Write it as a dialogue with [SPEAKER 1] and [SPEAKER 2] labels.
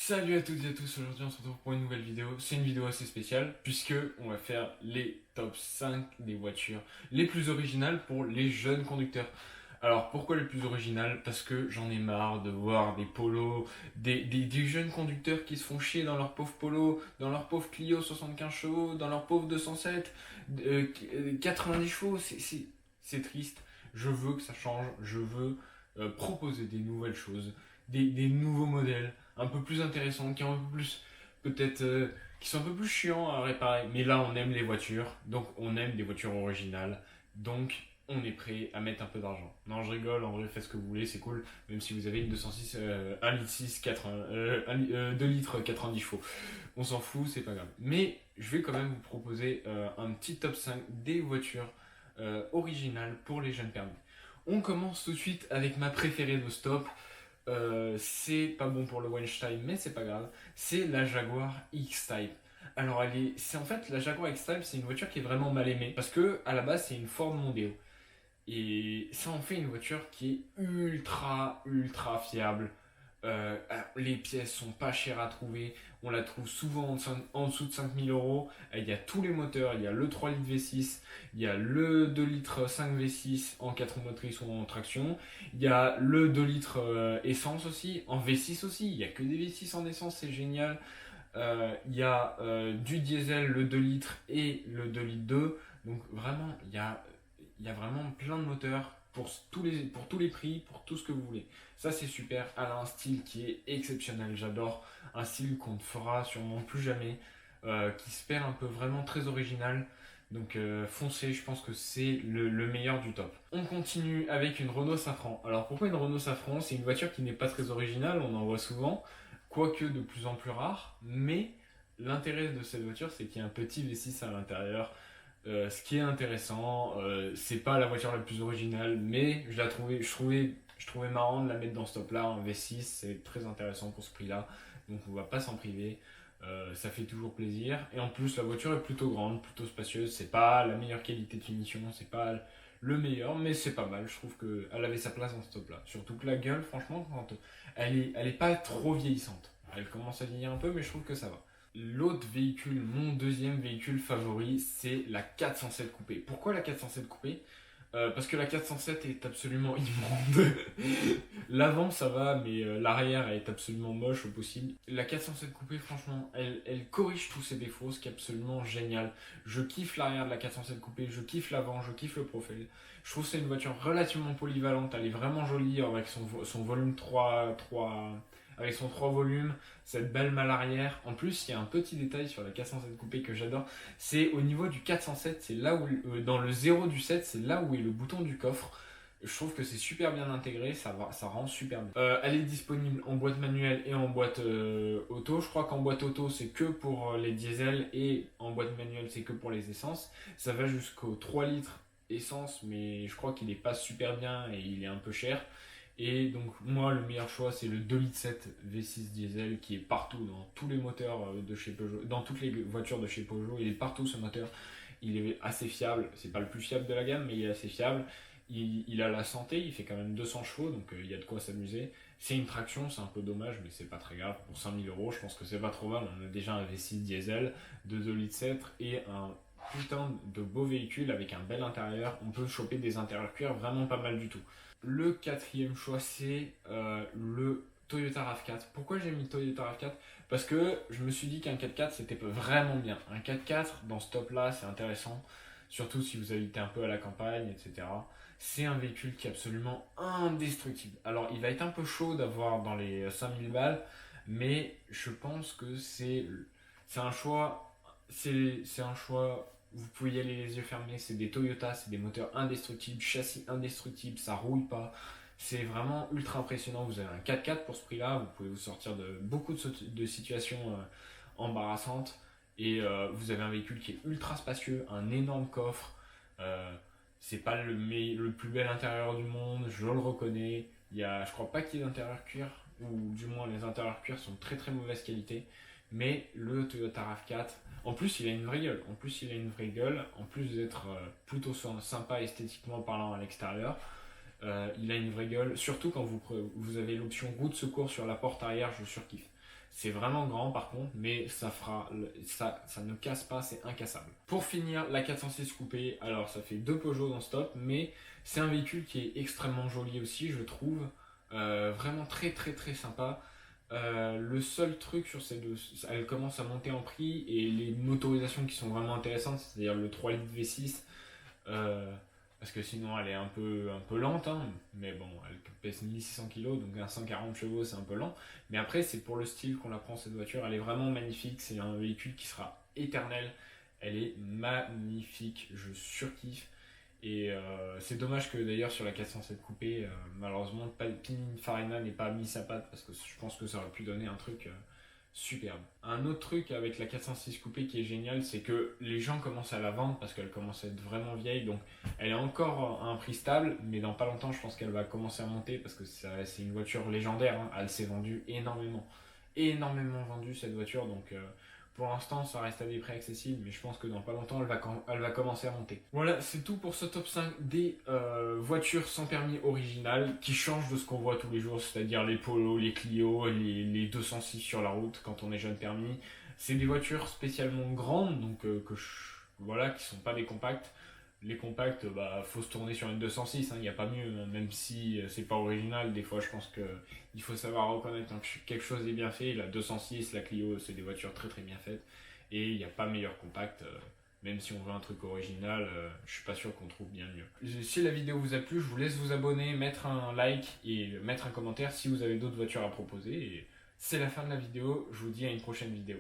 [SPEAKER 1] Salut à toutes et à tous, aujourd'hui on se retrouve pour une nouvelle vidéo. C'est une vidéo assez spéciale puisque on va faire les top 5 des voitures les plus originales pour les jeunes conducteurs. Alors pourquoi les plus originales? Parce que j'en ai marre de voir des polos, des jeunes conducteurs qui se font chier dans leur pauvre polo, dans leur pauvre Clio 75 chevaux, dans leur pauvre 207, 90 chevaux, c'est triste. Je veux que ça change, je veux proposer des nouvelles choses, des nouveaux modèles un peu plus intéressants, qui ont un peu plus, peut-être, qui sont un peu plus chiants à réparer. Mais là, on aime les voitures, donc on aime des voitures originales, donc on est prêt à mettre un peu d'argent. Non, je rigole, en vrai, faites ce que vous voulez, c'est cool, même si vous avez une 206, 1 litre 6, 4, 2 litres 90 chevaux. On s'en fout, c'est pas grave. Mais je vais quand même vous proposer un petit top 5 des voitures originales pour les jeunes permis. On commence tout de suite avec ma préférée de stop. C'est pas bon pour le Weinstein, mais c'est pas grave. C'est la Jaguar X-Type. Alors, c'est en fait la Jaguar X-Type, c'est une voiture qui est vraiment mal aimée parce que à la base, c'est une Ford Mondeo. Et ça en fait une voiture qui est ultra fiable. Les pièces sont pas chères à trouver. On la trouve souvent en dessous de 5 000 euros. Il y a tous les moteurs. Il y a le 3 litres V6. Il y a le 2 litres 5 V6 en 4 motrices ou en traction. Il y a le 2 litres essence aussi. En V6 aussi. Il y a que des V6 en essence. C'est génial. Il y a du diesel, le 2 litres et le 2 litres 2. Donc vraiment, il y a vraiment plein de moteurs pour tous les prix, pour tout ce que vous voulez. Ça c'est super, elle a un style qui est exceptionnel, j'adore. Un style qu'on ne fera sûrement plus jamais, qui se perd un peu, vraiment très original. Donc foncez, je pense que c'est le meilleur du top. On continue avec une Renault Safran. Alors pourquoi une Renault Safran? C'est une voiture qui n'est pas très originale, on en voit souvent, quoique de plus en plus rare, mais l'intérêt de cette voiture c'est qu'il y a un petit V6 à l'intérieur. Ce qui est intéressant, c'est pas la voiture la plus originale, mais je trouvais marrant de la mettre dans ce top là en V6, c'est très intéressant pour ce prix là, donc on va pas s'en priver. Ça fait toujours plaisir, et en plus la voiture est plutôt grande, plutôt spacieuse, c'est pas la meilleure qualité de finition, c'est pas le meilleur, mais c'est pas mal, je trouve qu'elle avait sa place dans ce top là. Surtout que la gueule, franchement, elle est pas trop vieillissante. Elle commence à vieillir un peu, mais je trouve que ça va. L'autre véhicule, mon deuxième véhicule favori, c'est la 407 coupé. Pourquoi la 407 coupé? Parce que la 407 est absolument immonde. L'avant ça va, mais l'arrière est absolument moche au possible. La 407 coupé, franchement, elle corrige tous ses défauts, ce qui est absolument génial. Je kiffe l'arrière de la 407 coupé, je kiffe l'avant, je kiffe le profil. Je trouve que c'est une voiture relativement polyvalente, elle est vraiment jolie avec son volume 3 avec son 3 volumes, cette belle malle arrière. En plus, il y a un petit détail sur la 407 coupé que j'adore, c'est au niveau du 407, c'est là où, dans le 0 du 7, c'est là où est le bouton du coffre. Je trouve que c'est super bien intégré, ça rend super bien. Elle est disponible en boîte manuelle et en boîte auto. Je crois qu'en boîte auto c'est que pour les diesels et en boîte manuelle c'est que pour les essences. Ça va jusqu'au 3 litres essence, mais je crois qu'il est pas super bien et il est un peu cher. Et donc moi le meilleur choix c'est le 2 litres 7 V6 diesel qui est partout dans tous les moteurs de chez Peugeot, dans toutes les voitures de chez Peugeot, il est partout ce moteur. Il est assez fiable, c'est pas le plus fiable de la gamme mais il est assez fiable. Il a la santé, il fait quand même 200 chevaux donc il y a de quoi s'amuser. C'est une traction, c'est un peu dommage mais c'est pas très grave. Pour 5 000 euros je pense que c'est pas trop mal, on a déjà un V6 diesel de 2 litres 7 et un putain de beau véhicule avec un bel intérieur. On peut choper des intérieurs cuir vraiment pas mal du tout. Le quatrième choix, c'est le Toyota RAV4. Pourquoi j'ai mis le Toyota RAV4? Parce que je me suis dit qu'un 4x4 c'était vraiment bien. Un 4x4 dans ce top là, c'est intéressant, surtout si vous habitez un peu à la campagne, etc. C'est un véhicule qui est absolument indestructible. Alors il va être un peu chaud d'avoir dans les 5 000 balles, mais je pense que c'est un choix. C'est un choix, vous pouvez y aller les yeux fermés, c'est des Toyota, c'est des moteurs indestructibles, châssis indestructible, ça rouille pas. C'est vraiment ultra impressionnant. Vous avez un 4x4 pour ce prix-là, vous pouvez vous sortir de beaucoup de situations embarrassantes. Et vous avez un véhicule qui est ultra spacieux, un énorme coffre. Euh, c'est pas le plus bel intérieur du monde, je le reconnais. Je crois pas qu'il y ait d'intérieur cuir, ou du moins les intérieurs cuir sont de très très mauvaise qualité. Mais le Toyota RAV4, en plus il a une vraie gueule. En plus d'être plutôt sympa esthétiquement parlant à l'extérieur, il a une vraie gueule. Surtout quand vous avez l'option roue de secours sur la porte arrière, je surkiffe. C'est vraiment grand par contre, mais ça ne casse pas, c'est incassable. Pour finir, la 406 coupé, alors ça fait 2 Peugeot dans ce top, mais c'est un véhicule qui est extrêmement joli aussi, je trouve. Vraiment très très très sympa. Le seul truc sur ces deux, elle commence à monter en prix et les motorisations qui sont vraiment intéressantes, c'est-à-dire le 3 litres V6, euh, parce que sinon elle est un peu lente, hein, mais bon, elle pèse 1600 kg, donc à 140 chevaux c'est un peu lent. Mais après, c'est pour le style qu'on la prend cette voiture, elle est vraiment magnifique, c'est un véhicule qui sera éternel, elle est magnifique, je surkiffe. Et c'est dommage que d'ailleurs sur la 407 coupée, malheureusement, Pininfarina n'ait pas mis sa patte parce que je pense que ça aurait pu donner un truc superbe. Un autre truc avec la 406 coupée qui est génial, c'est que les gens commencent à la vendre parce qu'elle commence à être vraiment vieille, donc elle est encore à un prix stable, mais dans pas longtemps, je pense qu'elle va commencer à monter parce que c'est une voiture légendaire, hein. Elle s'est vendue énormément, énormément vendue cette voiture, donc pour l'instant, ça reste à des prix accessibles, mais je pense que dans pas longtemps, elle va commencer à monter. Voilà, c'est tout pour ce top 5 des voitures sans permis originales qui changent de ce qu'on voit tous les jours, c'est-à-dire les Polo, les Clio, les 206 sur la route quand on est jeune permis. C'est des voitures spécialement grandes, donc voilà, qui sont pas des compacts. Les compacts, bah, faut se tourner sur une 206, il n'y a pas mieux, hein, même si c'est pas original. Des fois, je pense que il faut savoir reconnaître quand quelque chose est bien fait. La 206, la Clio, c'est des voitures très très bien faites. Et il n'y a pas meilleur compact, même si on veut un truc original, je suis pas sûr qu'on trouve bien mieux. Si la vidéo vous a plu, je vous laisse vous abonner, mettre un like et mettre un commentaire si vous avez d'autres voitures à proposer. Et c'est la fin de la vidéo, je vous dis à une prochaine vidéo.